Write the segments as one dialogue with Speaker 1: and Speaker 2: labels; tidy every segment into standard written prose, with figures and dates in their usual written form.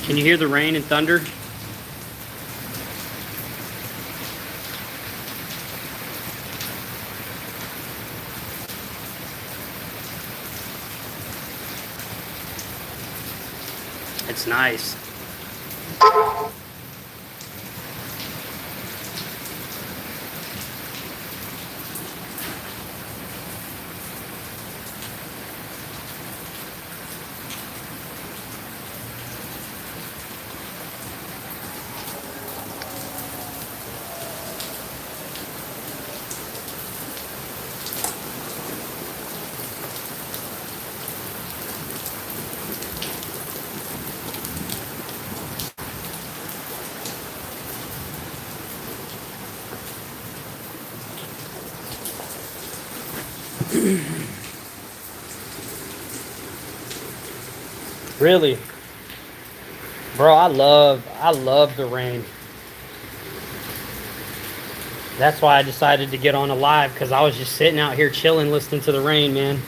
Speaker 1: Can you hear the rain and thunder? It's nice. Really? Bro, I love the rain. That's why I decided to get on a live, because I was just sitting out here chilling, listening to the rain, man.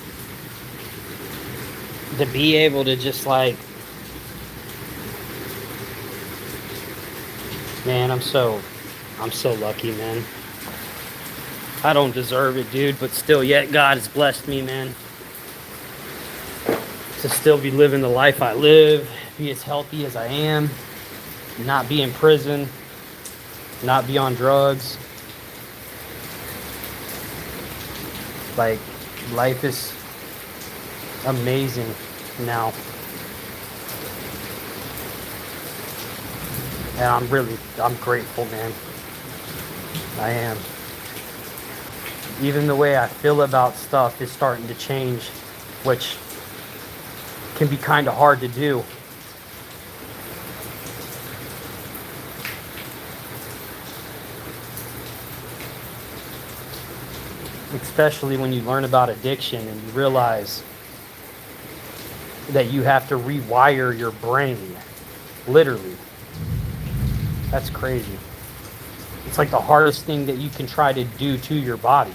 Speaker 1: To be able to just like, man, I'm so lucky, man. I don't deserve it, dude, but still, yet God has blessed me, man, to still be living the life I live, be as healthy as I am, not be in prison, not be on drugs. Like, life is amazing now. And I'm grateful, man. I am. Even the way I feel about stuff is starting to change, which can be kind of hard to do. Especially when you learn about addiction and you realize that you have to rewire your brain. Literally. That's crazy. It's like the hardest thing that you can try to do to your body.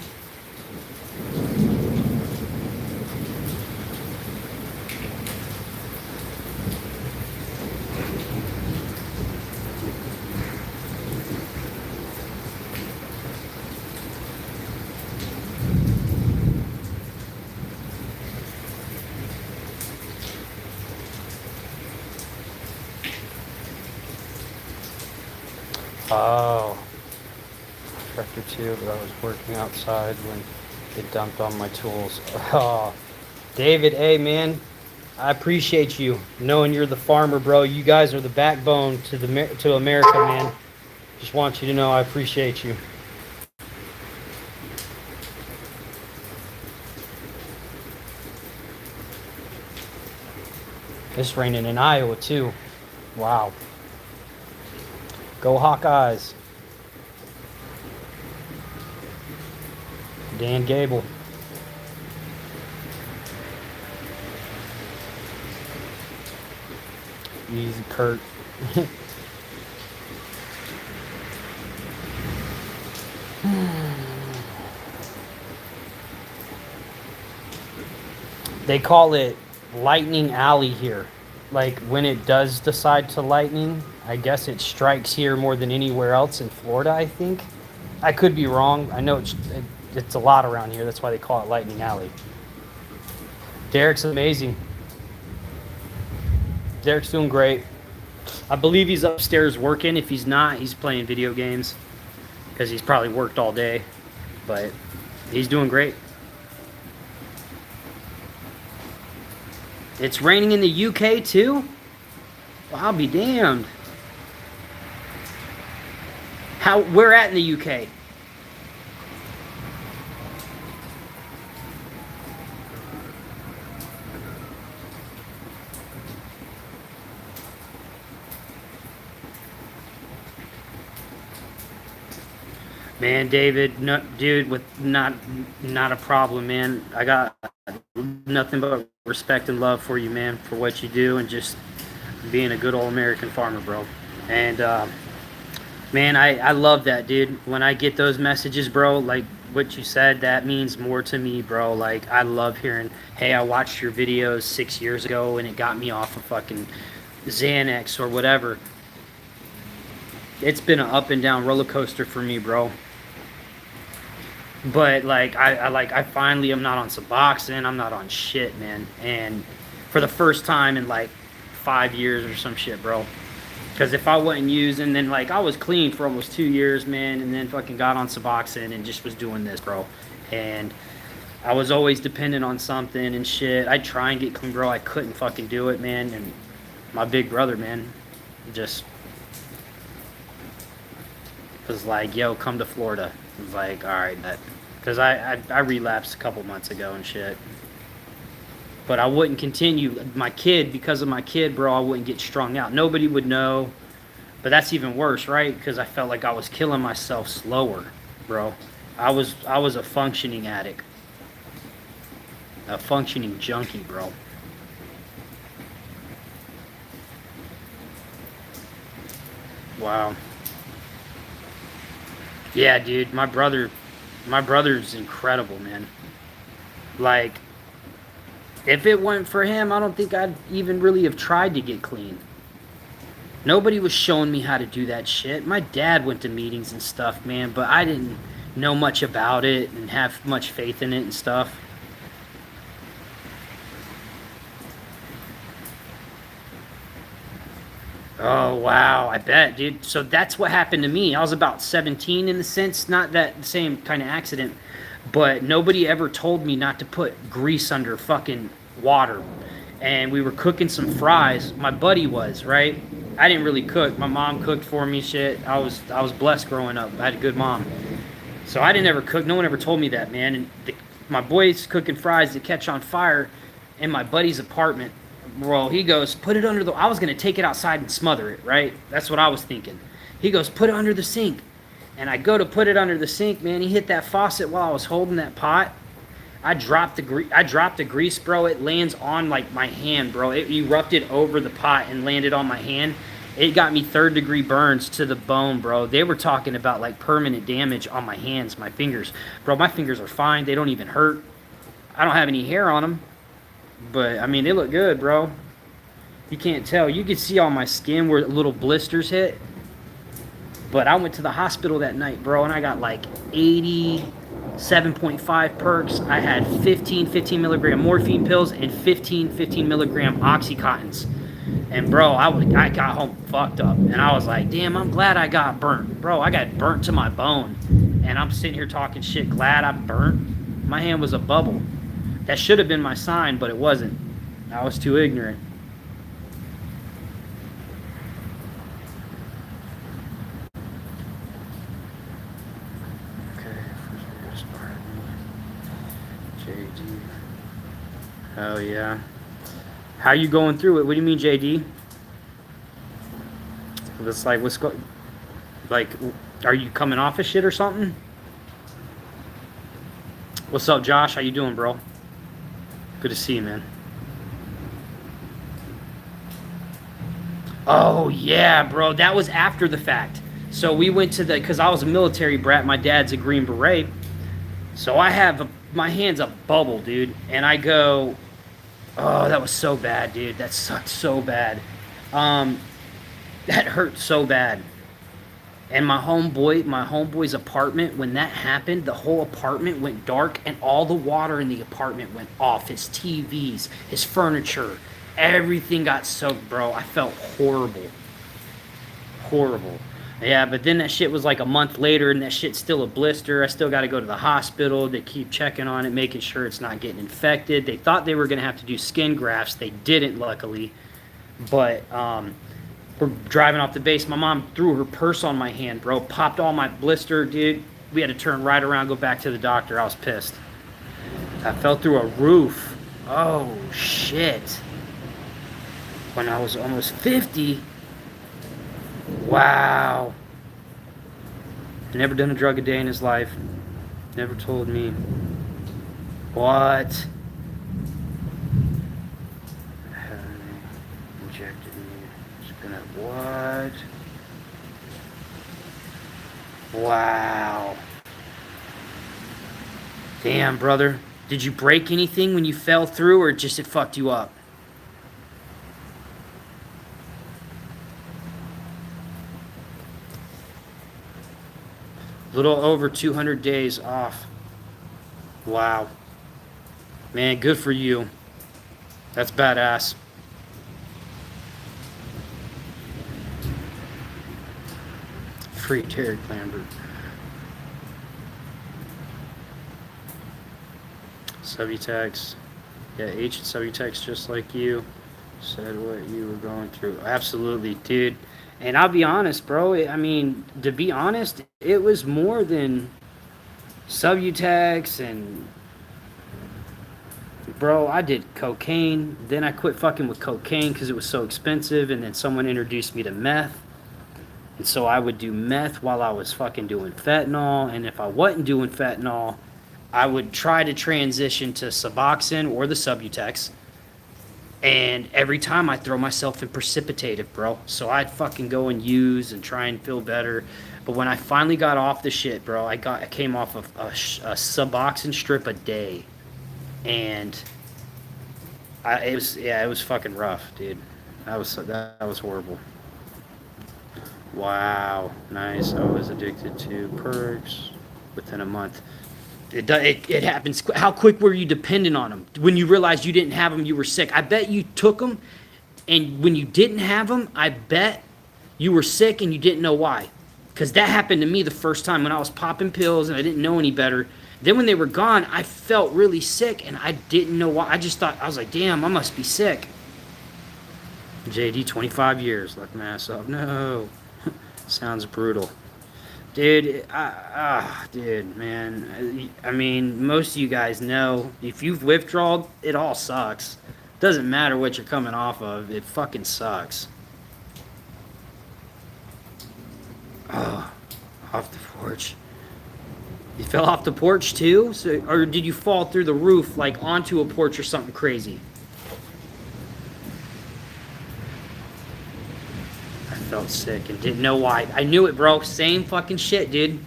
Speaker 1: Oh, Tractor 2, but I was working outside when it dumped on my tools. Oh, David, hey man, I appreciate you knowing you're the farmer, bro. You guys are the backbone to America, man. Just want you to know I appreciate you. It's raining in Iowa too. Wow. Go Hawkeyes. Dan Gable. Easy, Kurt. They call it Lightning Alley here. Like when it does decide to lightning, I guess it strikes here more than anywhere else in Florida, I think. I could be wrong. I know it's a lot around here. That's why they call it Lightning Alley. Derek's amazing. Derek's doing great. I believe he's upstairs working. If he's not, he's playing video games because he's probably worked all day. But he's doing great. It's raining in the UK too? Well, I'll be damned. Where at in the UK? Man, David, no, dude, not a problem, man. I got nothing but respect and love for you, man, for what you do and just being a good old American farmer, bro. And man, I love that, dude. When I get those messages, bro, like what you said, that means more to me, bro. Like, I love hearing, hey, I watched your videos 6 years ago and it got me off of fucking Xanax or whatever. It's been an up and down roller coaster for me, bro. But like I finally am not on Suboxone. I'm not on shit, man. And for the first time in like 5 years or some shit, bro. Because if I wasn't using, then like I was clean for almost 2 years, man, and then fucking got on Suboxone and just was doing this, bro. And I was always dependent on something and shit. I'd try and get clean, bro. I couldn't fucking do it, man. And my big brother, man, just was like, yo, come to Florida. I was like, all right, bet. Because I relapsed a couple months ago and shit. But I wouldn't continue. My kid, because of my kid, bro, I wouldn't get strung out. Nobody would know. But that's even worse, right? Because I felt like I was killing myself slower, bro. I was a functioning addict. A functioning junkie, bro. Wow. Yeah, dude, my brother's incredible, man. Like, if it weren't for him, I don't think I'd even really have tried to get clean. Nobody was showing me how to do that shit. My dad went to meetings and stuff, man, but I didn't know much about it and have much faith in it and stuff. Oh, wow, I bet, dude. So that's what happened to me. I was about 17 in the sense, not that same kind of accident, but nobody ever told me not to put grease under fucking water. And we were cooking some fries. My buddy was, right? I didn't really cook. My mom cooked for me, shit. I was blessed growing up. I had a good mom. So I didn't ever cook. No one ever told me that, man. And my boy's cooking fries that catch on fire in my buddy's apartment. Well, he goes, put it under the... I was going to take it outside and smother it, right? That's what I was thinking. He goes, put it under the sink. And I go to put it under the sink, man. He hit that faucet while I was holding that pot. I dropped the grease, bro. It lands on, like, my hand, bro. It erupted over the pot and landed on my hand. It got me third-degree burns to the bone, bro. They were talking about, like, permanent damage on my hands, my fingers. Bro, my fingers are fine. They don't even hurt. I don't have any hair on them. But, I mean, they look good, bro. You can't tell. You can see on my skin where little blisters hit. But I went to the hospital that night, bro, and I got like 87.5 perks. I had 15 milligram morphine pills and 15 milligram Oxycontins. And, bro, I got home fucked up. And I was like, damn, I'm glad I got burnt. Bro, I got burnt to my bone. And I'm sitting here talking shit, glad I burnt. My hand was a bubble. That should have been my sign, but it wasn't. I was too ignorant. Okay, first JD. Oh yeah. How you going through it? What do you mean, JD? It's like, like, are you coming off of shit or something? What's up, Josh? How you doing, bro? Good to see you, man. Oh, yeah, bro. That was after the fact. So we went to because I was a military brat. My dad's a Green Beret. So I have, my hand's a bubble, dude. And I go, oh, that was so bad, dude. That sucked so bad. That hurt so bad. And my homeboy's apartment, when that happened, the whole apartment went dark and all the water in the apartment went off. His TVs, his furniture, everything got soaked, bro. I felt horrible. Horrible. Yeah, but then that shit was like a month later and that shit's still a blister. I still got to go to the hospital. They keep checking on it, making sure it's not getting infected. They thought they were going to have to do skin grafts. They didn't, luckily. But, we're driving off the base. My mom threw her purse on my hand, bro. Popped all my blister, dude. We had to turn right around, go back to the doctor. I was pissed. I fell through a roof. Oh, shit. When I was almost 50. Wow. Never done a drug a day in his life. Never told me. What? Injected me. What? Wow. Damn, brother. Did you break anything when you fell through, or just it fucked you up? Little over 200 days off. Wow. Man, good for you. That's badass. Free Derek Lambert. Subutex. Yeah, H and Subutex just like you. Said what you were going through. Absolutely, dude. And I'll be honest, bro. I mean, to be honest, it was more than Subutex and bro, I did cocaine. Then I quit fucking with cocaine because it was so expensive. And then someone introduced me to meth. And so I would do meth while I was fucking doing fentanyl. And if I wasn't doing fentanyl, I would try to transition to Suboxone or the Subutex. And every time I throw myself in precipitated, bro. So I'd fucking go and use and try and feel better. But when I finally got off the shit, bro, I came off of a Suboxone strip a day. And it was fucking rough, dude. That was horrible. Wow, nice. I was addicted to perks within a month. It happens. How quick were you dependent on them? When you realized you didn't have them, you were sick. I bet you took them, and when you didn't have them, I bet you were sick and you didn't know why. Because that happened to me the first time when I was popping pills and I didn't know any better. Then when they were gone, I felt really sick and I didn't know why. I just thought, I was like, damn, I must be sick. JD, 25 years. Let my ass up. No. Sounds brutal. Dude, dude, man. I mean, most of you guys know, if you've withdrawn, it all sucks. Doesn't matter what you're coming off of. It fucking sucks. Oh, off the porch. You fell off the porch too? Or did you fall through the roof, like onto a porch or something crazy? I felt sick and didn't know why. I knew it, bro. Same fucking shit, dude.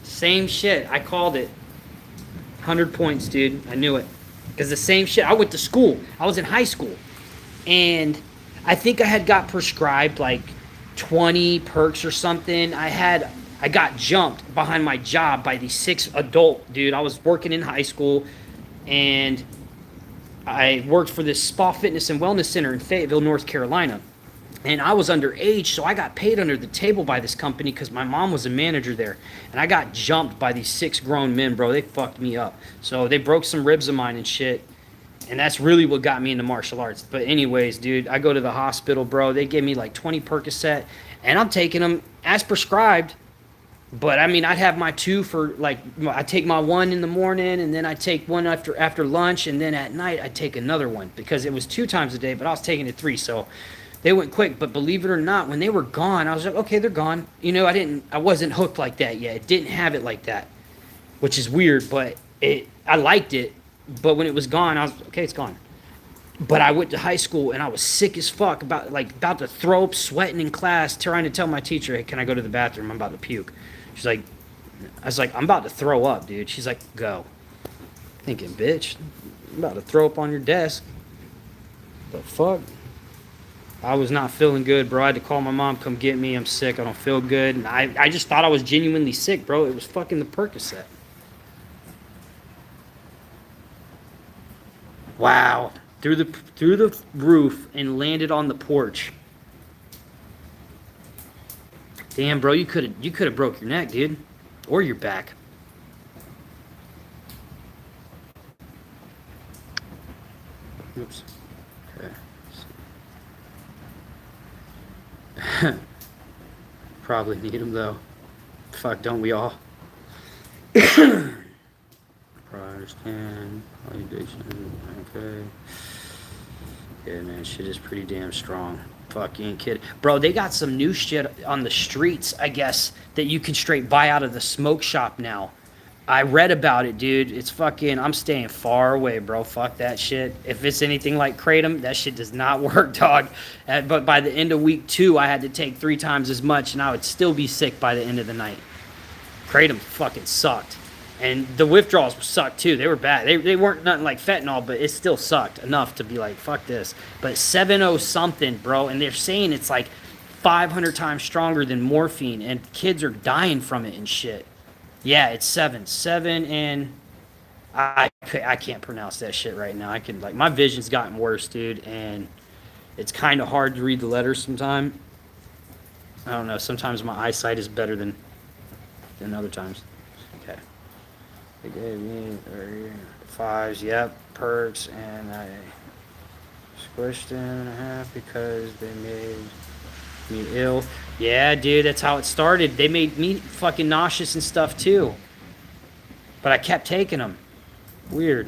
Speaker 1: Same shit. I called it. 100 points, dude. I knew it. Because the same shit. I went to school. I was in high school. And I think I had got prescribed like 20 perks or something. I got jumped behind my job by these 6 adult, dude. I was working in high school, and I worked for this spa fitness and wellness center in Fayetteville, North Carolina. And I was underage, so I got paid under the table by this company because my mom was a manager there. And I got jumped by these 6 grown men, bro. They fucked me up. So they broke some ribs of mine and shit. And that's really what got me into martial arts. But anyways, dude, I go to the hospital, bro. They gave me like 20 Percocet, and I'm taking them as prescribed. But I mean, I'd have my 2 for like, I take my 1 in the morning, and then I take 1 after lunch, and then at night I'd take another 1 because it was 2 times a day, but I was taking it 3, so they went quick. But believe it or not, when they were gone, I was like, okay, they're gone. You know, I wasn't hooked like that yet. It didn't have it like that, which is weird, but I liked it. But when it was gone, I was okay, it's gone. But I went to high school and I was sick as fuck, about to throw up, sweating in class, trying to tell my teacher, hey, can I go to the bathroom? I'm about to puke. She's like, I was like, I'm about to throw up, dude. She's like, go. Thinking, bitch, I'm about to throw up on your desk. The fuck? I was not feeling good, bro. I had to call my mom, come get me. I'm sick. I don't feel good. And I just thought I was genuinely sick, bro. It was fucking the Percocet. Wow. Through the roof and landed on the porch. Damn, bro, you could have broke your neck, dude, or your back. Oops. Okay. Probably need them though. Fuck, don't we all? Prior scan, validation. Okay. Yeah, man, shit is pretty damn strong. Fuck, you ain't kidding. Bro, they got some new shit on the streets, I guess, that you can straight buy out of the smoke shop now. I read about it, dude. It's fucking, I'm staying far away, bro. Fuck that shit. If it's anything like Kratom, that shit does not work, dog. But by the end of week 2, I had to take 3 times as much, and I would still be sick by the end of the night. Kratom fucking sucked. And the withdrawals sucked too. They were bad. They weren't nothing like fentanyl, but it still sucked enough to be like, fuck this. But 7.0 something, bro. And they're saying it's like 500 times stronger than morphine. And kids are dying from it and shit. Yeah, it's 7. And I can't pronounce that shit right now. I can like my vision's gotten worse, dude, and it's kind of hard to read the letters sometimes. I don't know. Sometimes my eyesight is better than other times. Okay. They gave me 5s. Yep, perks, and I squished them in half because they made me ill. Yeah, dude, that's how it started. They made me fucking nauseous and stuff too, but I kept taking them. Weird.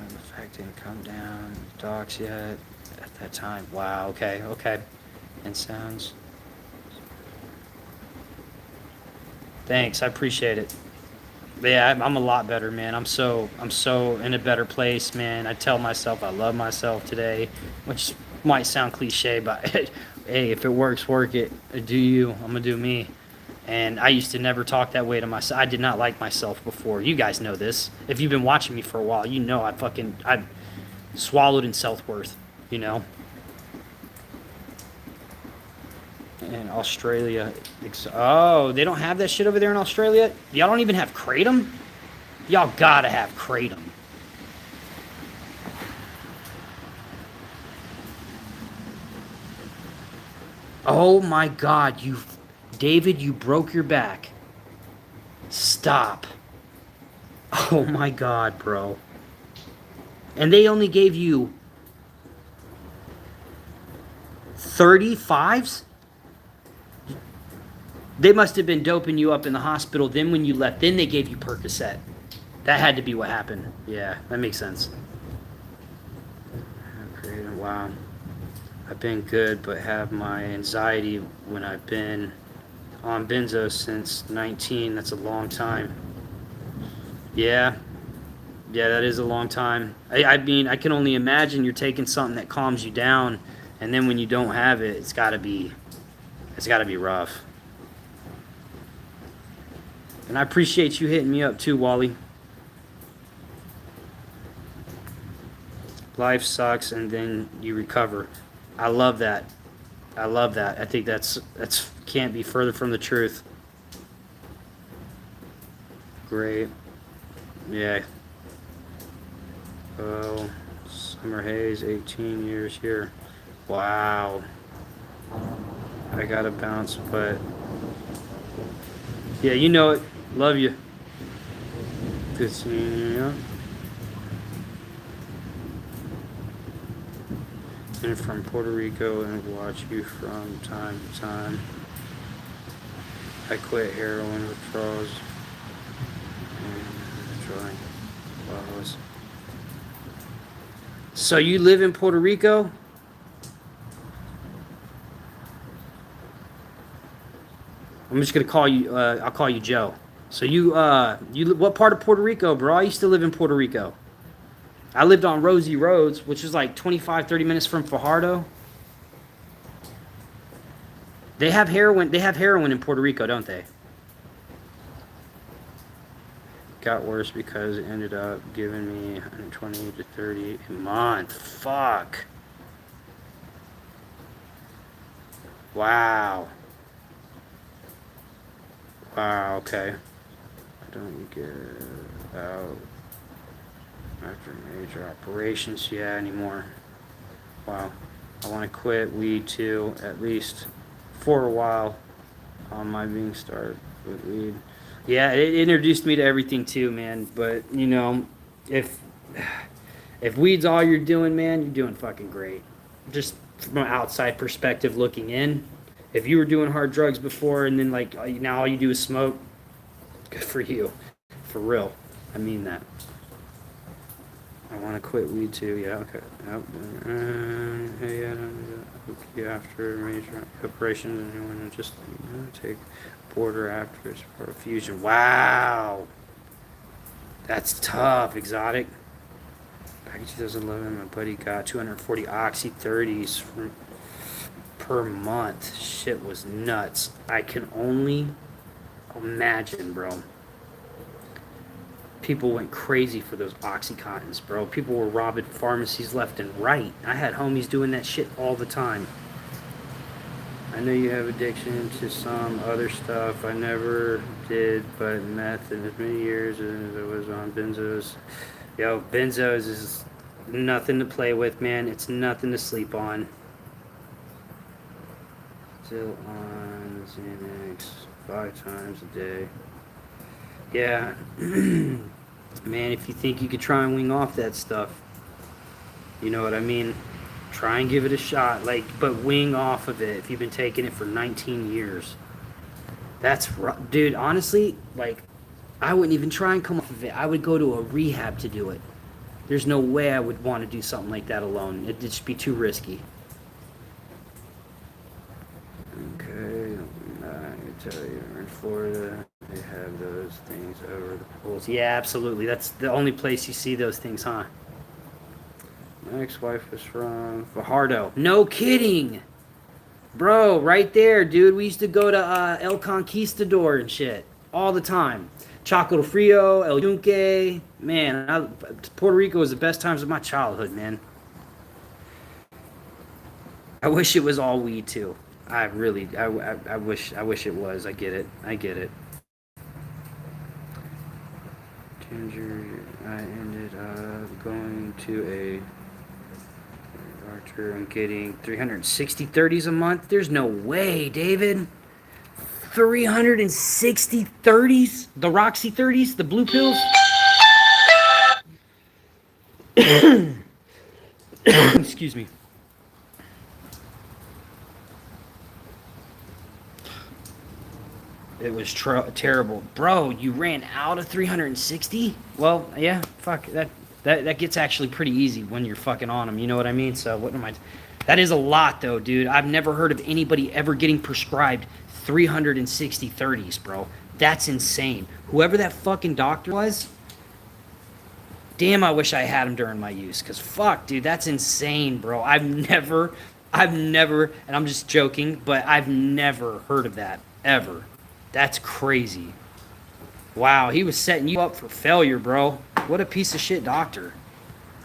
Speaker 1: The fact didn't come down docs yet at that time. Wow. Okay. Okay. And sounds. Thanks. I appreciate it. Yeah, I'm a lot better, man. I'm so in a better place, man. I tell myself I love myself today, which might sound cliche, but hey, if it works, work it. Do you? I'm gonna do me. And I used to never talk that way to myself. I did not like myself before. You guys know this. If you've been watching me for a while, you know I swallowed in self-worth, you know. And Australia. Oh, they don't have that shit over there in Australia? Y'all don't even have Kratom? Y'all gotta have Kratom. Oh my god, David, you broke your back. Stop. Oh my god, bro. And they only gave you 35s? They must have been doping you up in the hospital. Then when you left, then they gave you Percocet. That had to be what happened. Yeah, that makes sense. Wow. I've been good, but have my anxiety when I've been on benzo since 19. That's a long time. Yeah. Yeah, that is a long time. I mean, I can only imagine you're taking something that calms you down, and then when you don't have it, it's gotta be rough. And I appreciate you hitting me up too, Wally. Life sucks and then you recover. I love that. I love that. I think that's can't be further from the truth. Great. Yeah. Oh, Summer Haze, 18 years here. Wow. I gotta bounce, but yeah, you know it. Love you. Good seeing you. And from Puerto Rico and watch you from time to time. I quit heroin withdrawals and drawing flowers. So you live in Puerto Rico? I'm just gonna call you. I'll call you Joe. So you what part of Puerto Rico, bro? I used to live in Puerto Rico. I lived on Rosie Roads, which is like 25, 30 minutes from Fajardo. They have heroin. They have heroin in Puerto Rico, don't they? Got worse because it ended up giving me 120 to 30 a month. Fuck. Wow. Wow. Okay. I don't get out after major operations anymore. Wow. I want to quit weed too, at least for a while. On my being started with weed. Yeah, it introduced me to everything too, man. But you know, if if weed's all you're doing, man, you're doing fucking great. Just from an outside perspective looking in. If you were doing hard drugs before and then like now all you do is smoke, good for you. For real. I mean that. I want to quit weed too. Yeah, okay. Hey, yeah, after major operations, and you want to just take border after it's for a fusion. Wow, that's tough. Exotic. Back in 2011, my buddy got 240 oxy 30s per month. Shit was nuts. I can only imagine, bro. People went crazy for those Oxycontins, bro. People were robbing pharmacies left and right. I had homies doing that shit all the time. I I know you have addiction to some other stuff. I never did, but meth in as many years as I was on benzos. Yo, benzos is nothing to play with, man. It's nothing to sleep on. Still on Xanax 5 times a day. Yeah. Man, if you think you could try and wing off that stuff, you know what I mean? Try and give it a shot, like, but wing off of it if you've been taking it for 19 years. That's dude, honestly, like, I wouldn't even try and come off of it. I would go to a rehab to do it. There's no way I would want to do something like that alone. It'd just be too risky. Okay, I can tell you, in Florida, they have those things over the pools. Yeah, absolutely. That's the only place you see those things, huh? My ex-wife was from Fajardo. No kidding! Bro, right there, dude. We used to go to El Conquistador and shit all the time. Chocolate Frio, El Yunque. Man, Puerto Rico was the best times of my childhood, man. I wish it was all weed, too. I wish it was. I get it. Ginger, I ended up going to a doctor. I'm getting 360 30s a month. There's no way, David. 360 30s? The Roxy 30s? The blue pills? Excuse me. It was terrible. Bro, you ran out of 360? Well, yeah, fuck. That gets actually pretty easy when you're fucking on them. You know what I mean? So what am I... That is a lot, though, dude. I've never heard of anybody ever getting prescribed 360 30s, bro. That's insane. Whoever that fucking doctor was, damn, I wish I had him during my use. Because fuck, dude, that's insane, bro. I've never, and I'm just joking, but I've never heard of that, ever. That's crazy. Wow, he was setting you up for failure, bro. What a piece of shit doctor.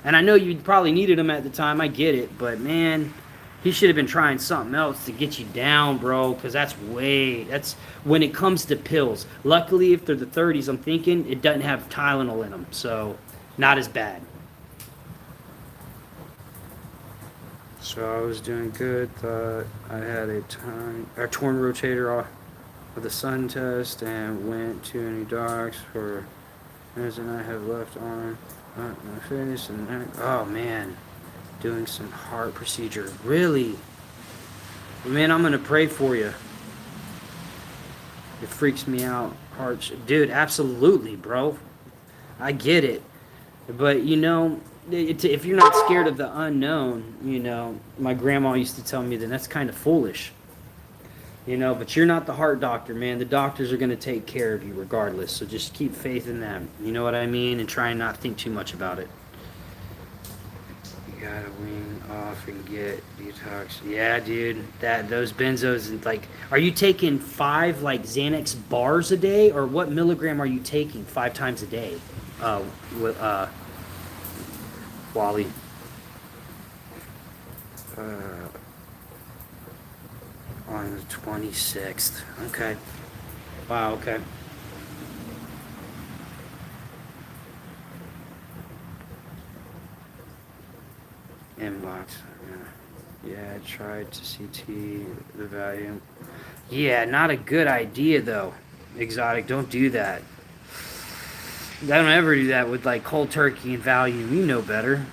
Speaker 1: And I know you probably needed him at the time, I get it, but man, he should have been trying something else to get you down, bro, because that's when it comes to pills. Luckily, if they're the 30s, I'm thinking it doesn't have Tylenol in them, so not as bad. So I was doing good, thought I had a torn rotator off with a sun test and went to any docs for medicine I have left on my face and neck. Oh man, doing some heart procedure. Really? Man, I'm gonna pray for you. It freaks me out. Dude, absolutely, bro. I get it. But you know, if you're not scared of the unknown, you know, my grandma used to tell me that that's kind of foolish. You know, but you're not the heart doctor, man. The doctors are going to take care of you regardless. So just keep faith in them. You know what I mean? And try and not think too much about it. You gotta wean off and get detox. Yeah, dude. Those benzos, like, are you taking 5 like Xanax bars a day, or what milligram are you taking 5 times a day? Wally. On the 26th. Okay. Wow, okay. Inbox. Yeah, I tried to CT the value. Yeah, not a good idea though. Exotic, don't do that. Don't ever do that with like cold turkey and Valium. You know better.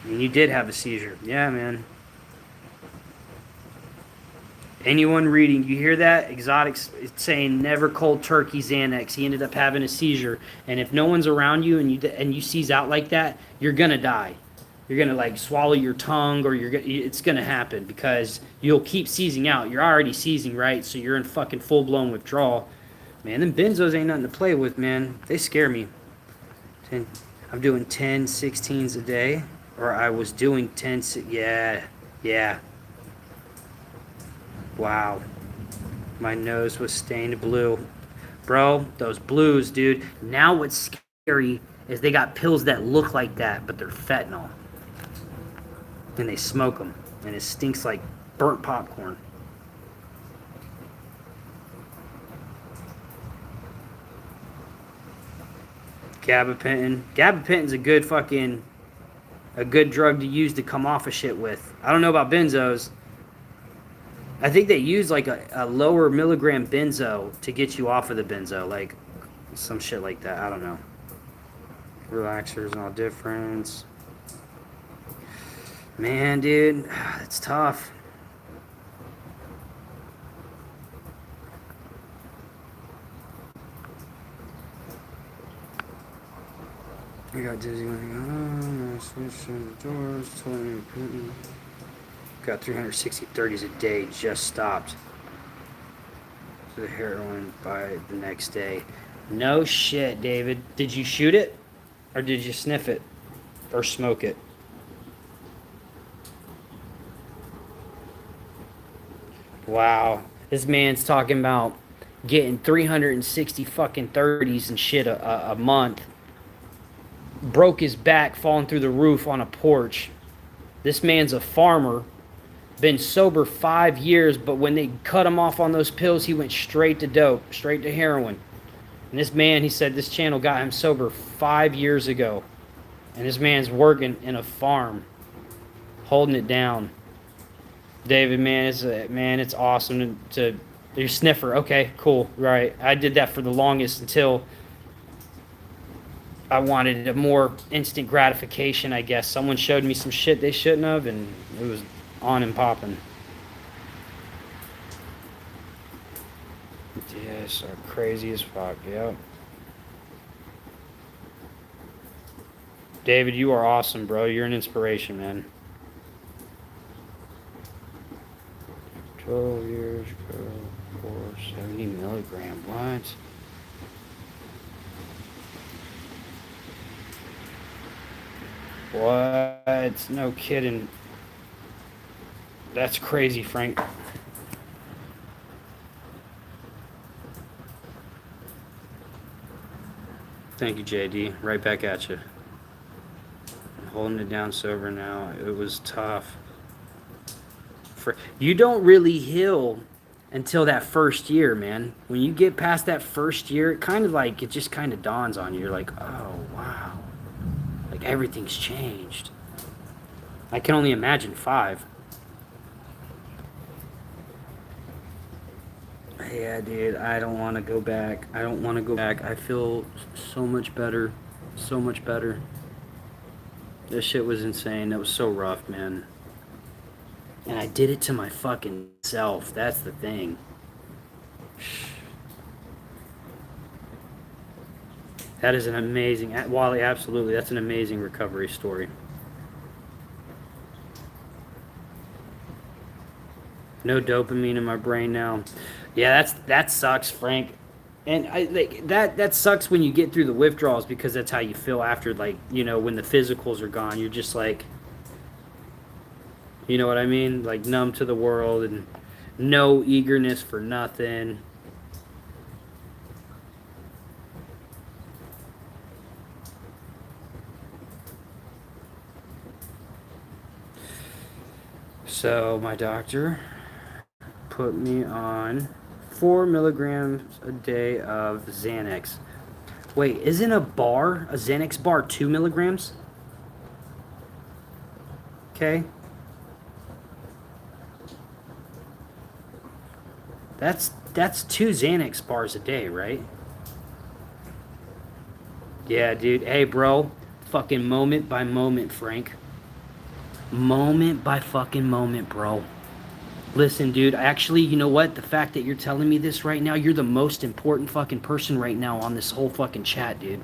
Speaker 1: And you did have a seizure. Yeah, man. Anyone reading, you hear that? Exotic's saying never cold turkey Xanax. He ended up having a seizure, and if no one's around you and you seize out like that, you're gonna die. You're gonna like swallow your tongue, or it's gonna happen because you'll keep seizing out. You're already seizing, right? So you're in fucking full blown withdrawal. Man, them benzos ain't nothing to play with, man. They scare me. I'm doing 10 16s a day, or I was doing 10. Yeah. Wow. My nose was stained blue. Bro, those blues, dude. Now what's scary is they got pills that look like that, but they're fentanyl. And they smoke them. And it stinks like burnt popcorn. Gabapentin's a good drug to use to come off of shit with. I don't know about benzos. I think they use like a lower milligram benzo to get you off of the benzo, like some shit like that. I don't know. Relaxers and all difference. Man, dude, it's tough. I got dizzy when I switched the doors, got 360 30s a day, just stopped the heroin by the next day. No shit, David. Did you shoot it? Or did you sniff it? Or smoke it? Wow. This man's talking about getting 360 fucking 30s and shit a month. Broke his back falling through the roof on a porch. This man's a farmer. Been sober 5 years, but when they cut him off on those pills, he went straight to dope, straight to heroin. And this man, he said this channel got him sober 5 years ago. And this man's working in a farm, holding it down. David, man, it's awesome to you're sniffer. Okay, cool, right. I did that for the longest until I wanted a more instant gratification, I guess. Someone showed me some shit they shouldn't have, and it was on and popping. Yes, crazy as fuck, yep. David, you are awesome, bro. You're an inspiration, man. 12 years ago, 470 milligram. What? What? No kidding. That's crazy, Frank. Thank you, JD. Right back at you. I'm holding it down sober now. It was tough. You don't really heal until that first year, man. When you get past that first year, it just kind of dawns on you. You're like, oh, wow. Like, everything's changed. I can only imagine 5. Yeah, dude, I don't want to go back. I feel so much better. So much better. This shit was insane. That was so rough, man. And I did it to my fucking self. That's the thing. That is an amazing... Wally, absolutely. That's an amazing recovery story. No dopamine in my brain now. Yeah, that sucks, Frank. And that sucks when you get through the withdrawals, because that's how you feel after, like, you know, when the physicals are gone. You're just like... You know what I mean? Like, numb to the world and no eagerness for nothing. So my doctor put me on 4 milligrams a day of Xanax. Wait, isn't a Xanax bar 2 milligrams? Okay. That's 2 Xanax bars a day, right? Yeah, dude. Hey, bro. Fucking moment by moment, Frank. Moment by fucking moment, bro. Listen, dude. Actually, you know what? The fact that you're telling me this right now, you're the most important fucking person right now on this whole fucking chat, dude.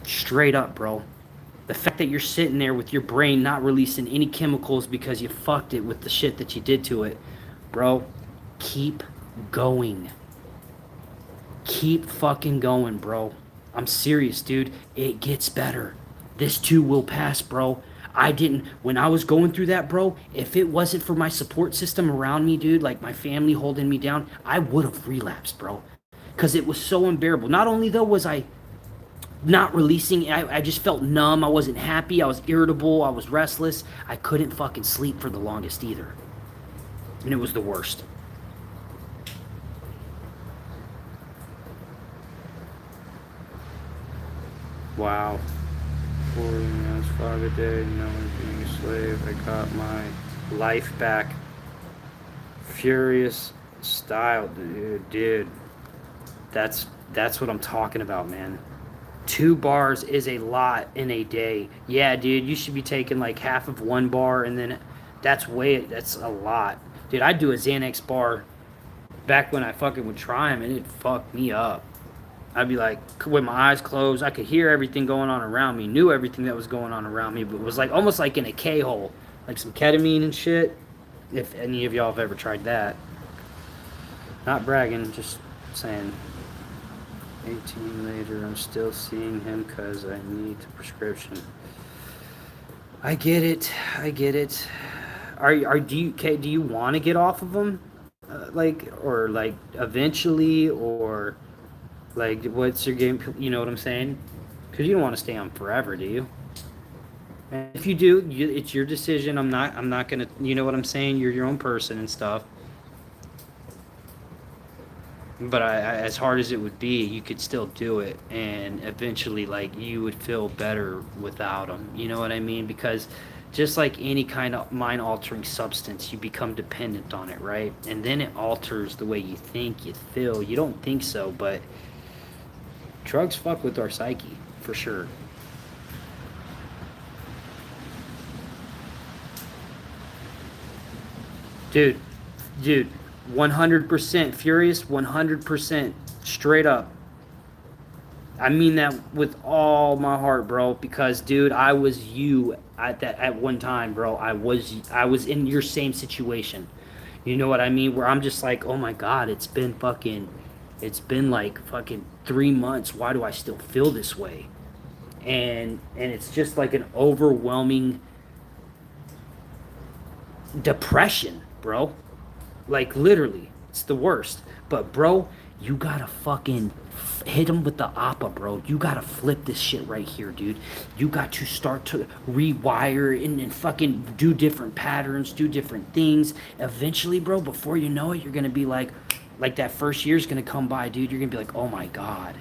Speaker 1: Straight up, bro. The fact that you're sitting there with your brain not releasing any chemicals because you fucked it with the shit that you did to it. Bro, keep going. Keep fucking going, bro. I'm serious, dude. It gets better. This too will pass, bro. When I was going through that, bro, if it wasn't for my support system around me, dude, like my family holding me down, I would have relapsed, bro. Because it was so unbearable. Not only, though, was I not releasing, I just felt numb. I wasn't happy. I was irritable. I was restless. I couldn't fucking sleep for the longest either. And it was the worst. Wow. 40 minutes, 5 a day, no one's being a slave. I got my life back. Furious style, dude. That's what I'm talking about, man. 2 bars is a lot in a day. Yeah, dude, you should be taking like half of 1 bar, and then that's a lot. Dude, I'd do a Xanax bar back when I fucking would try them, and it fucked me up. I'd be like, with my eyes closed, I could hear everything going on around me, knew everything that was going on around me, but it was like almost like in a K-hole, like some ketamine and shit. If any of y'all have ever tried that. Not bragging, just saying. 18 later, I'm still seeing him because I need the prescription. I get it. Do you want to get off of them, or like eventually, or like what's your game? You know what I'm saying? Because you don't want to stay on forever, do you? And if you do, it's your decision. I'm not gonna. You know what I'm saying? You're your own person and stuff. But as hard as it would be, you could still do it, and eventually, like, you would feel better without them. You know what I mean? Because just like any kind of mind-altering substance, you become dependent on it, right? And then it alters the way you think, you feel. You don't think so, but drugs fuck with our psyche, for sure. Dude, 100% furious, 100% straight up. I mean that with all my heart, bro, because dude, I was you at one time, bro. I was in your same situation. You know what I mean? Where I'm just like, "Oh my god, it's been like fucking 3 months. Why do I still feel this way?" And it's just like an overwhelming depression, bro. Like, literally, it's the worst. But, bro, you gotta fucking hit him with the APA, bro. You gotta flip this shit right here, dude. You got to start to rewire and fucking do different patterns, do different things. Eventually, bro, before you know it, you're gonna be like that first year's gonna come by, dude. You're gonna be like, oh my god,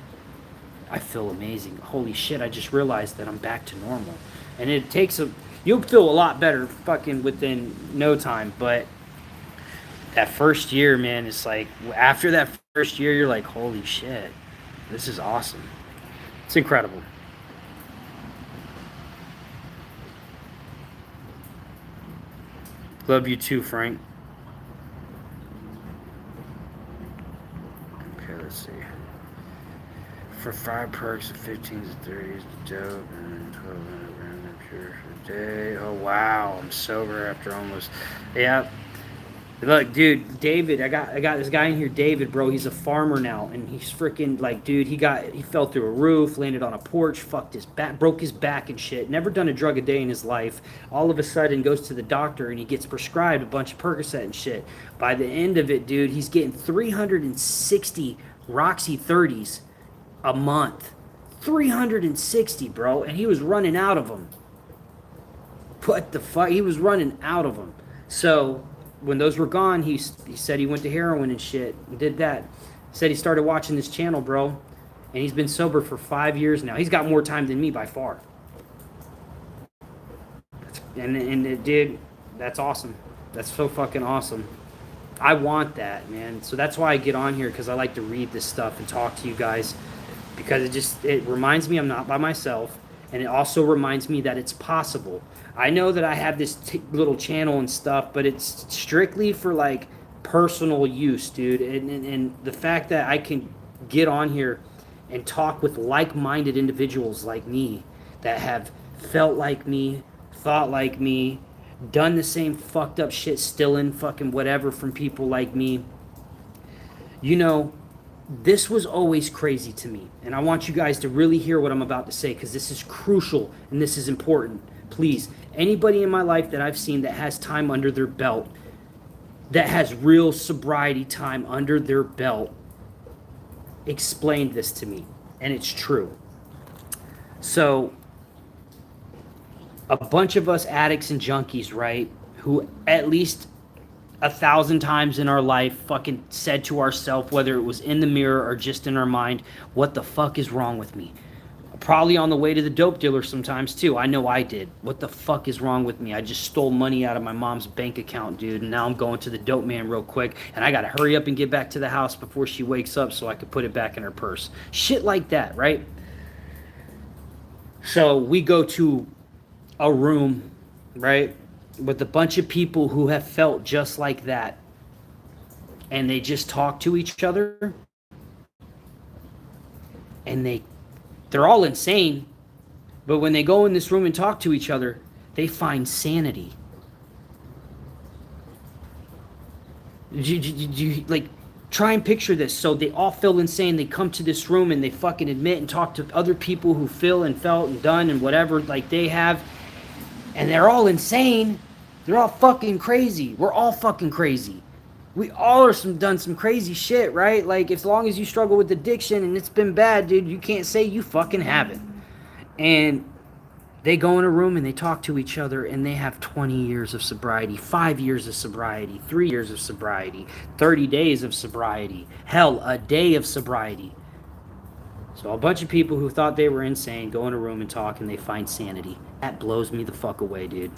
Speaker 1: I feel amazing. Holy shit, I just realized that I'm back to normal. And you'll feel a lot better fucking within no time, but that first year, man, it's like, after that first year, you're like, holy shit, this is awesome. It's incredible. Love you too, Frank. Okay, let's see. For 5 perks of 15s to 30s, dope, and 12 random pure for a day. Oh, wow, I'm sober after almost, yeah. Look, dude, David, I got this guy in here, David, bro. He's a farmer now, and he's freaking like, dude, he fell through a roof, landed on a porch, fucked his back, broke his back and shit. Never done a drug a day in his life. All of a sudden, goes to the doctor and he gets prescribed a bunch of Percocet and shit. By the end of it, dude, he's getting 360 Roxy 30s a month. 360, bro, and he was running out of them. What the fuck? He was running out of them. So when those were gone, he said he went to heroin and shit and did that. Said he started watching this channel, bro, and he's been sober for 5 years now. He's got more time than me by far. And dude, that's awesome. That's so fucking awesome. I want that, man. So that's why I get on here, because I like to read this stuff and talk to you guys, because it reminds me I'm not by myself, and it also reminds me that it's possible. I know that I have this little channel and stuff, but it's strictly for like personal use, dude. And the fact that I can get on here and talk with like-minded individuals like me that have felt like me, thought like me, done the same fucked up shit, stealing fucking whatever from people like me. You know, this was always crazy to me. And I want you guys to really hear what I'm about to say, because this is crucial and this is important. Please, anybody in my life that I've seen that has time under their belt, that has real sobriety time under their belt, explained this to me, and it's true. So, a bunch of us addicts and junkies, right, who at least 1,000 times in our life fucking said to ourselves, whether it was in the mirror or just in our mind, what the fuck is wrong with me? Probably on the way to the dope dealer sometimes too. I know I did. What the fuck is wrong with me? I just stole money out of my mom's bank account, dude, and now I'm going to the dope man real quick, and I gotta hurry up and get back to the house before she wakes up so I could put it back in her purse. Shit like that, right? So we go to a room, right, with a bunch of people who have felt just like that, and they just talk to each other, and they're all insane, but when they go in this room and talk to each other, they find sanity. Like, try and picture this. So they all feel insane. They come to this room and they fucking admit and talk to other people who feel and felt and done and whatever like they have, and they're all insane. They're all fucking crazy. We're all fucking crazy. We all are done some crazy shit, right? Like, as long as you struggle with addiction and it's been bad, dude, you can't say you fucking haven't. And they go in a room and they talk to each other, and they have 20 years of sobriety, 5 years of sobriety, 3 years of sobriety, 30 days of sobriety, hell, a day of sobriety. So a bunch of people who thought they were insane go in a room and talk, and they find sanity. That blows me the fuck away, dude.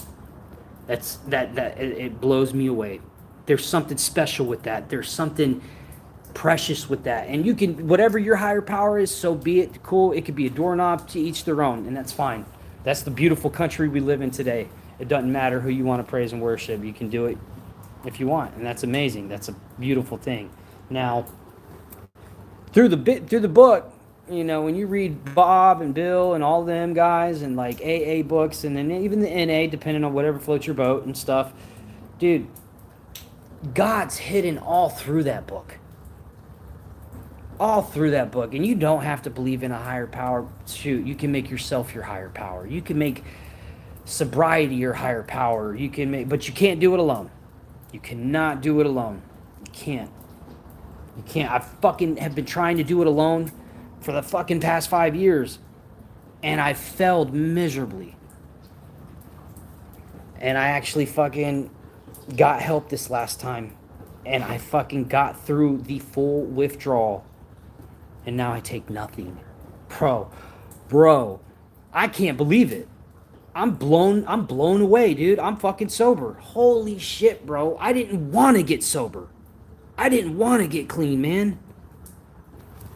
Speaker 1: It blows me away. There's something special with that. There's something precious with that. And you can, whatever your higher power is, so be it. Cool. It could be a doorknob, to each their own, and that's fine. That's the beautiful country we live in today. It doesn't matter who you want to praise and worship. You can do it if you want, and that's amazing. That's a beautiful thing. Now, through the book, you know, when you read Bob and Bill and all them guys and like AA books, and then even the NA, depending on whatever floats your boat and stuff, dude, God's hidden all through that book. All through that book. And you don't have to believe in a higher power. Shoot, you can make yourself your higher power. You can make sobriety your higher power. You can make, but you can't do it alone. You cannot do it alone. You can't. You can't. I fucking have been trying to do it alone for the fucking past 5 years, and I failed miserably. And I actually fucking got help this last time, and I fucking got through the full withdrawal, and now I take nothing. Bro, I can't believe it. I'm blown away, dude. I'm fucking sober. Holy shit, bro. I didn't want to get sober. I didn't want to get clean, man.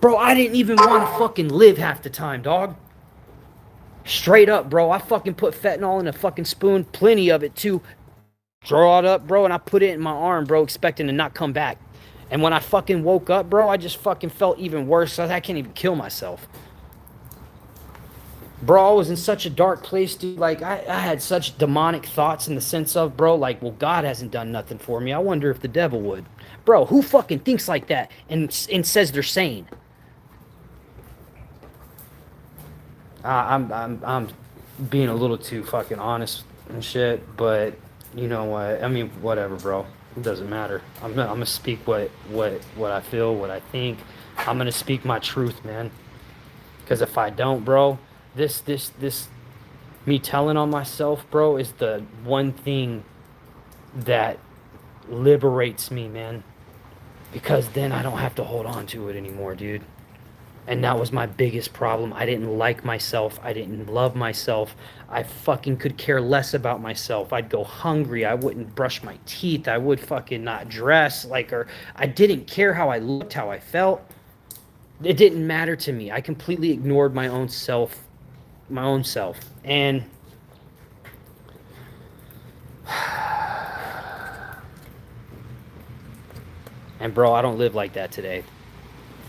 Speaker 1: Bro, I didn't even want to fucking live half the time, dog. Straight up, bro. I fucking put fentanyl in a fucking spoon, plenty of it too. Draw it up, bro, and I put it in my arm, bro, expecting to not come back. And when I fucking woke up, bro, I just fucking felt even worse. I can't even kill myself. Bro, I was in such a dark place, dude. Like, I had such demonic thoughts in the sense of, bro, like, well, God hasn't done nothing for me. I wonder if the devil would. Bro, who fucking thinks like that and says they're sane? I'm being a little too fucking honest and shit, but you know what? I mean, whatever, bro. It doesn't matter. I'm gonna speak what I feel, what I think. I'm gonna speak my truth, man. Because if I don't, bro, this me telling on myself, bro, is the one thing that liberates me, man. Because then I don't have to hold on to it anymore, dude. And that was my biggest problem. I didn't like myself. I didn't love myself. I fucking could care less about myself. I'd go hungry. I wouldn't brush my teeth. I would fucking not dress. Or I didn't care how I looked, how I felt. It didn't matter to me. I completely ignored my own self. And bro, I don't live like that today.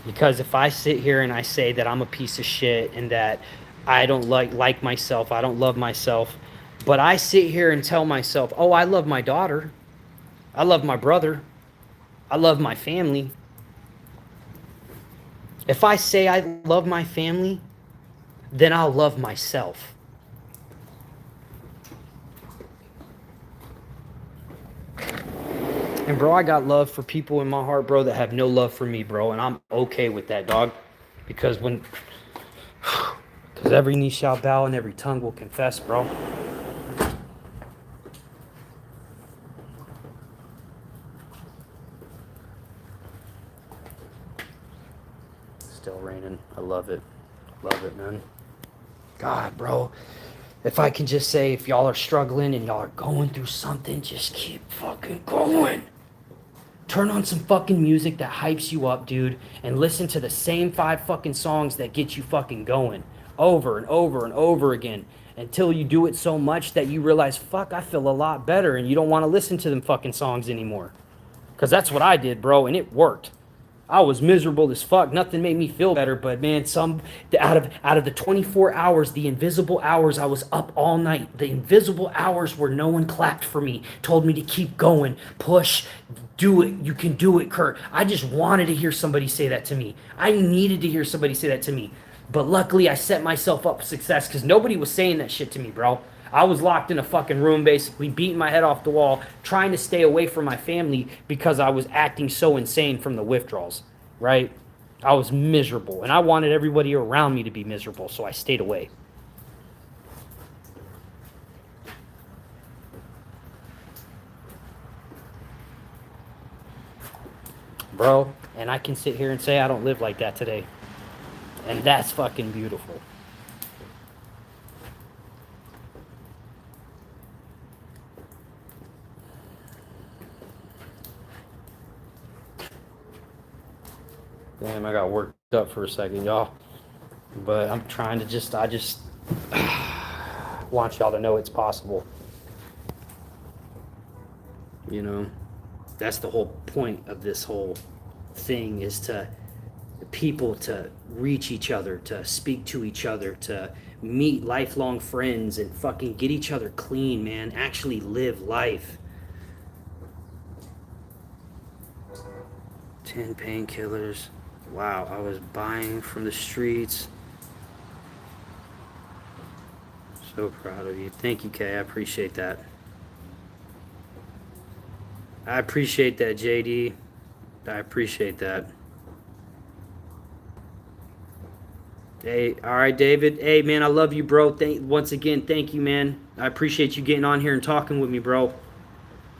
Speaker 1: Because if I sit here and I say that I'm a piece of shit and that I don't like myself, I don't love myself, but I sit here and tell myself, oh, I love my daughter, I love my brother, I love my family. If I say I love my family, then I'll love myself. And bro, I got love for people in my heart, bro, that have no love for me, bro. And I'm okay with that, dog. Because every knee shall bow and every tongue will confess, bro. love it. Love it, man. God, bro. If I can just say, if y'all are struggling and y'all are going through something, just keep fucking going. Turn on some fucking music that hypes you up, dude, and listen to the same 5 fucking songs that get you fucking going over and over and over again until you do it so much that you realize, fuck, I feel a lot better, and you don't want to listen to them fucking songs anymore. Because that's what I did, bro, and it worked. I was miserable as fuck. Nothing made me feel better, but man, out of the 24 hours, the invisible hours, I was up all night. The invisible hours where no one clapped for me, told me to keep going, push, do it. You can do it, Kurt. I just wanted to hear somebody say that to me. I needed to hear somebody say that to me. But luckily, I set myself up for success because nobody was saying that shit to me, bro. I was locked in a fucking room, basically beating my head off the wall, trying to stay away from my family because I was acting so insane from the withdrawals, right? I was miserable, and I wanted everybody around me to be miserable, so I stayed away. Bro, and I can sit here and say I don't live like that today. And that's fucking beautiful. Damn, I got worked up for a second, y'all. But I'm trying to I just want y'all to know it's possible. You know, that's the whole point of this whole thing, is to people to reach each other, to speak to each other, to meet lifelong friends and fucking get each other clean, man. Actually live life. 10 painkillers. Wow, I was buying from the streets. So proud of you. Thank you, Kay. I appreciate that. I appreciate that, JD. I appreciate that. Hey, all right, David. Hey, man, I love you, bro. Once again, thank you, man. I appreciate you getting on here and talking with me, bro.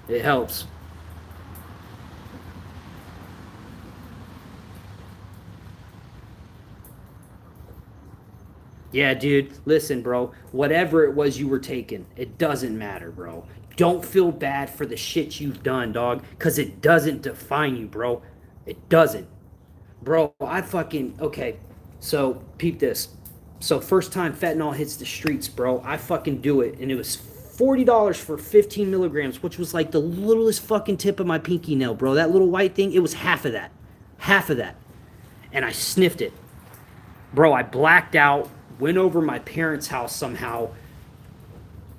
Speaker 1: It helps. Yeah, dude, listen, bro. Whatever it was you were taking, it doesn't matter, bro. Don't feel bad for the shit you've done, dog, because it doesn't define you, bro. It doesn't. Bro, okay, so peep this. So first time fentanyl hits the streets, bro, I fucking do it, and it was $40 for 15 milligrams, which was like the littlest fucking tip of my pinky nail, bro. That little white thing, it was half of that. Half of that. And I sniffed it. Bro, I blacked out, went over my parents' house somehow.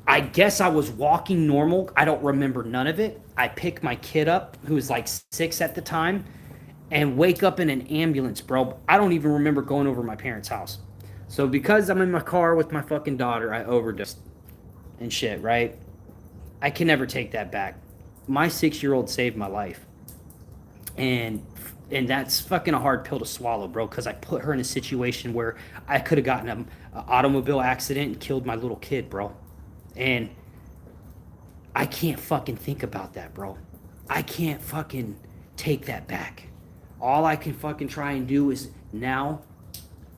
Speaker 1: I guess I was walking normal. I don't remember none of it. I pick my kid up, who was like 6 at the time, and wake up in an ambulance, bro. I don't even remember going over my parents' house. So because I'm in my car with my fucking daughter, I overdosed and shit, right? I can never take that back. My 6-year-old saved my life. And that's fucking a hard pill to swallow, bro, because I put her in a situation where I could have gotten an automobile accident and killed my little kid, bro. And I can't fucking think about that, bro. I can't fucking take that back. All I can fucking try and do is now,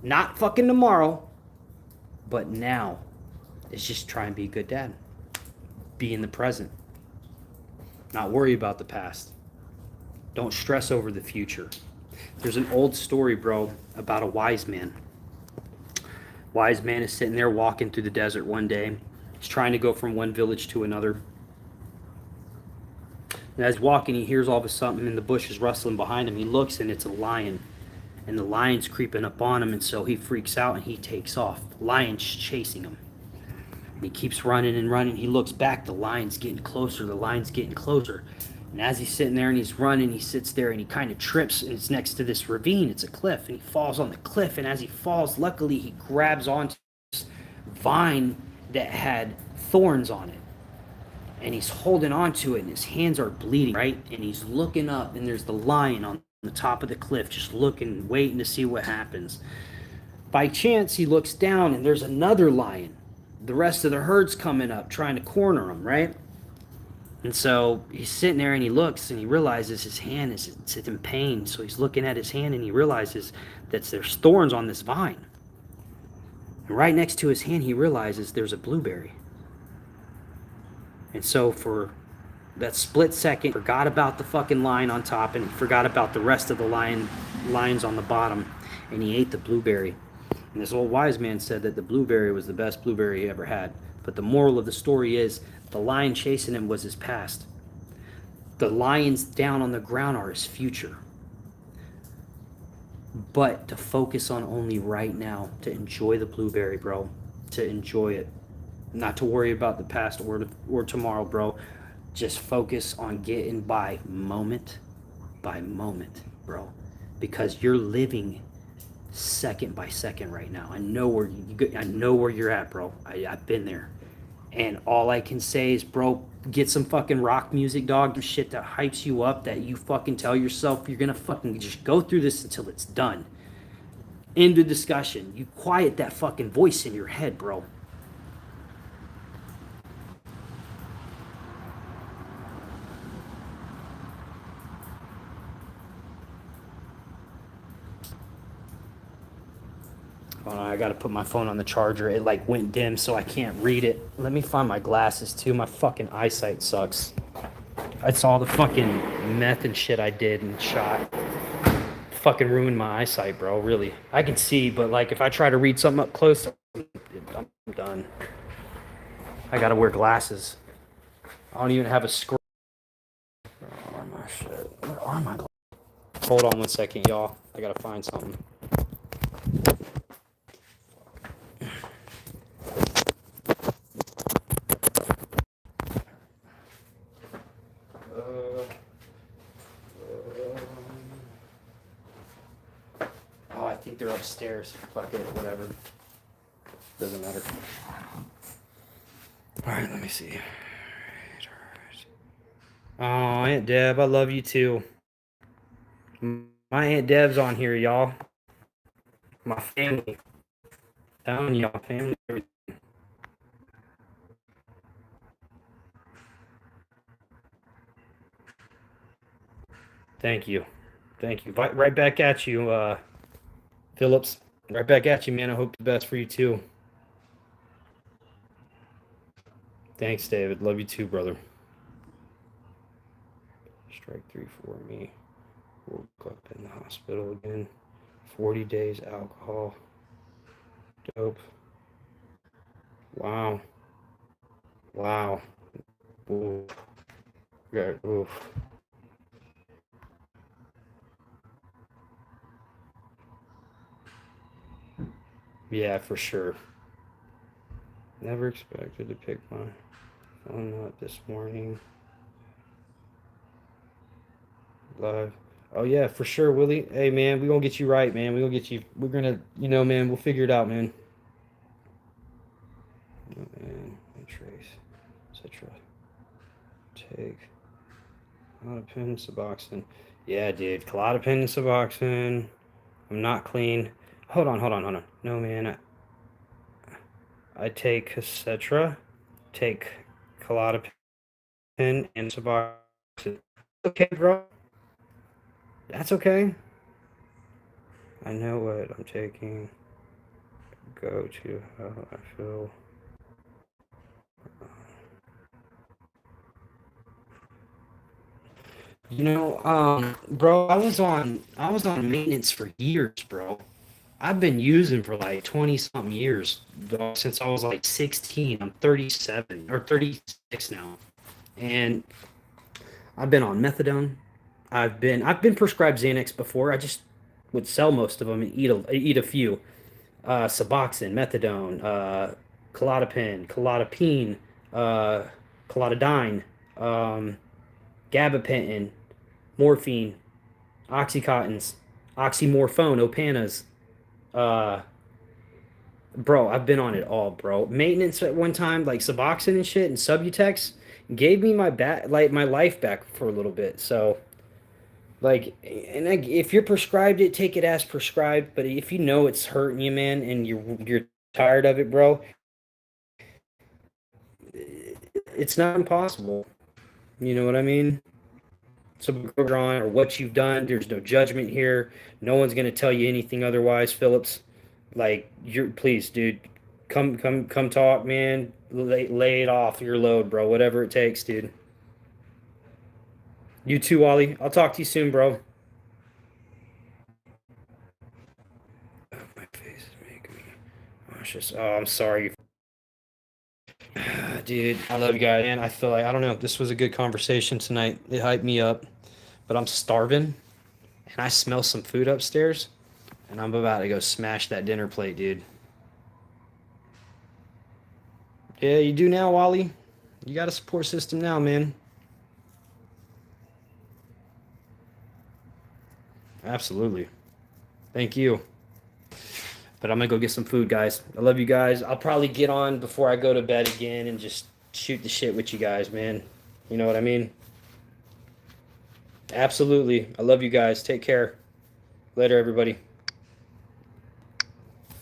Speaker 1: not fucking tomorrow, but now, is just try and be a good dad. Be in the present. Not worry about the past. Don't stress over the future. There's an old story, bro, about a wise man. Wise man is sitting there walking through the desert one day. He's trying to go from one village to another. And as walking, he hears all of a sudden in the bushes rustling behind him. He looks, and it's a lion. And the lion's creeping up on him, and so he freaks out and he takes off. The lion's chasing him. And he keeps running and running. He looks back. The lion's getting closer. The lion's getting closer. And as he's sitting there and he's running, he sits there and he kind of trips, and it's next to this ravine. It's a cliff, and he falls on the cliff. And as he falls, luckily, he grabs onto this vine that had thorns on it. And he's holding on to it, and his hands are bleeding, right? And he's looking up, and there's the lion on the top of the cliff, just looking, waiting to see what happens. By chance, he looks down, and there's another lion. The rest of the herd's coming up, trying to corner him, right? And so he's sitting there and he looks and he realizes his hand is it's in pain. So he's looking at his hand and he realizes that there's thorns on this vine. And right next to his hand, he realizes there's a blueberry. And so for that split second, forgot about the fucking line on top and he forgot about the rest of the lines on the bottom. And he ate the blueberry. And this old wise man said that the blueberry was the best blueberry he ever had. But the moral of the story is the lion chasing him was his past. The lions down on the ground are his future. But to focus on only right now, to enjoy the blueberry, bro, to enjoy it, not to worry about the past or tomorrow, bro. Just focus on getting by moment, bro, because you're living second by second right now. I know where you're at, bro. I've been there, and all I can say is, bro, get some fucking rock music, dog. Some shit that hypes you up, that you fucking tell yourself you're gonna fucking just go through this until it's done. End of discussion. You quiet that fucking voice in your head, bro. Hold on, I gotta put my phone on the charger. It like went dim, so I can't read it. Let me find my glasses too. My fucking eyesight sucks. It's all the fucking meth and shit I did and shot. Fucking ruined my eyesight, bro. Really, I can see, but like if I try to read something up close, I'm done. I gotta wear glasses. I don't even have a screen. Where are my shit? Where are my glasses? Hold on 1 second, y'all. I gotta find something. Oh, I think they're upstairs. Fuck it, whatever. Doesn't matter. All right, let me see. Oh, Aunt Deb, I love you too. My Aunt Deb's on here, y'all. My family. Telling y'all, family. Thank you. Thank you. Right back at you, Phillips. Right back at you, man. I hope the best for you too. Thanks, David. Love you too, brother. Strike 3 for me. Woke up in the hospital again. 40 days alcohol. Dope. Wow. Wow. Oof. Yeah, oof. Yeah, for sure. Never expected to pick my phone up this morning. Live. Oh yeah, for sure, Willie. Hey man, we gonna get you right, man. We gonna get you. We're gonna, man. We'll figure it out, man. Oh, man, trace, etc. Take Klonopin and Suboxone. Yeah, dude, Klonopin and Suboxone. I'm not clean. Hold on. No, man. I take etc. Take Klonopin and Suboxone. Okay, bro. That's okay. I know what I'm taking. Go to how I feel. Bro, I was on maintenance for years, bro. I've been using for like 20 something years, dog, since I was like 16. I'm 37 or 36 now. And I've been on methadone. I've been prescribed Xanax before. I just would sell most of them and eat a few. Suboxone, methadone, Klonopin, uh, Klonidine, um, gabapentin, morphine, oxycontins, oxymorphone, opanas. Uh, Bro, I've been on it all, bro. Maintenance at one time, like Suboxone and shit, and Subutex, gave me my life back for a little bit. So, if you're prescribed it, take it as prescribed. But if you know it's hurting you, man, and you're tired of it, bro, it's not impossible. You know what I mean? So on or what you've done, there's no judgment here. No one's gonna tell you anything otherwise, Phillips. Like you're please, dude, come talk, man. Lay it off your load, bro. Whatever it takes, dude. You too, Wally. I'll talk to you soon, bro. Oh, my face is making me nauseous. Oh, I'm sorry. Dude, I love you guys, man. I feel like I don't know. This was a good conversation tonight. It hyped me up, but I'm starving, and I smell some food upstairs, and I'm about to go smash that dinner plate, dude. Yeah, you do now, Wally. You got a support system now, man. Absolutely. Thank you. But I'm gonna go get some food, guys. I love you guys. I'll probably get on before I go to bed again and just shoot the shit with you guys, man. You know what I mean? Absolutely. I love you guys. Take care. Later, everybody.